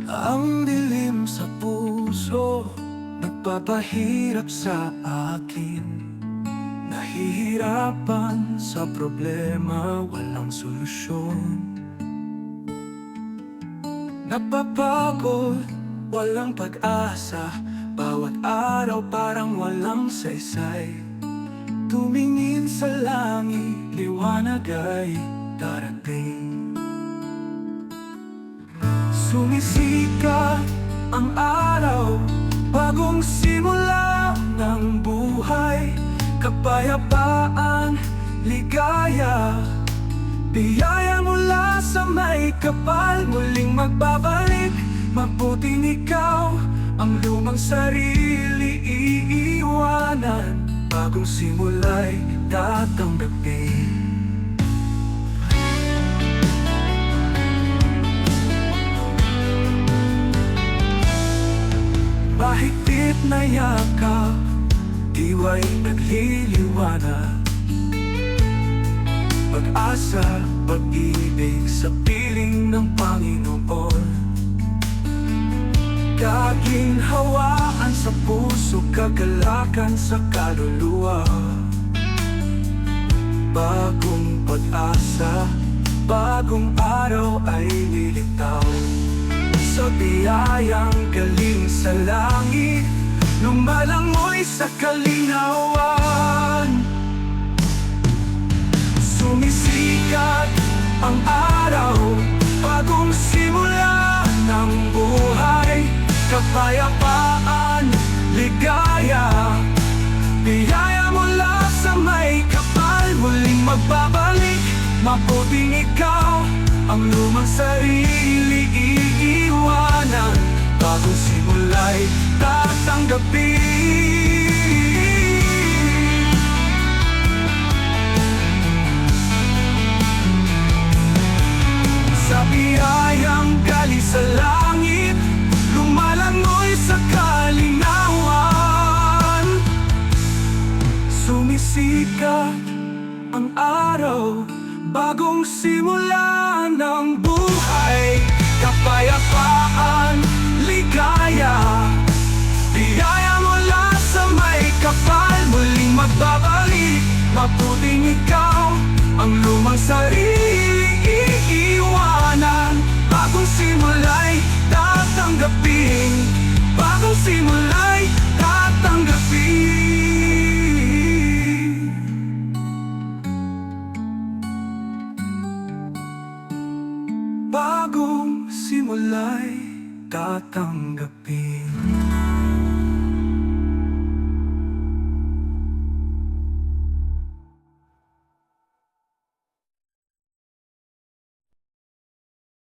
Ang dilim sa puso nagpapahirap sa akin. Nahihirapan sa problema, walang solusyon. Napapagod, walang pag-asa. Bawat araw parang walang saysay. Tumingin sa langit, liwanag ay darating. Sumisikat ang araw, bagong simula ng buhay. Kapayapaan, ligaya, biyaya mula sa may kapal. Muling magbabalik, mabuting ikaw. Ang lumang sarili iiwanan, bagong simula'y tatanggapin. Mahigpit na yakap, diwa'y nagliliwanag. Pag-asa, pag-ibig sa piling ng Panginoon. Kaginhawaan sa puso, kagalakan sa kaluluwa. Bagong pag-asa, bagong araw ay lilitaw. Sa biyayang galing sa langit, lumalangoy sa kalinawan. Sumisikat ang araw, bagong simula ng buhay. Kapayapaan, ligaya, biyaya mula sa may kapal. Muling magbabalik, mabuting ikaw. Ang lumang sarili iiwanan, bagong simula'y tatanggapin. Sa biyayang galing sa langit, lumalangoy sa kalinawan. Sumisikat ang araw, bagong simula ng buhay. Kapayapaan, ligaya, biyaya mula sa may kapal. Muling magbabalik, mabuting ikaw. Ang lumang sarili iiwanan, bagong simula'y tatanggapin. Bagong simula'y tatanggapin. Bagong simula'y tatanggapin.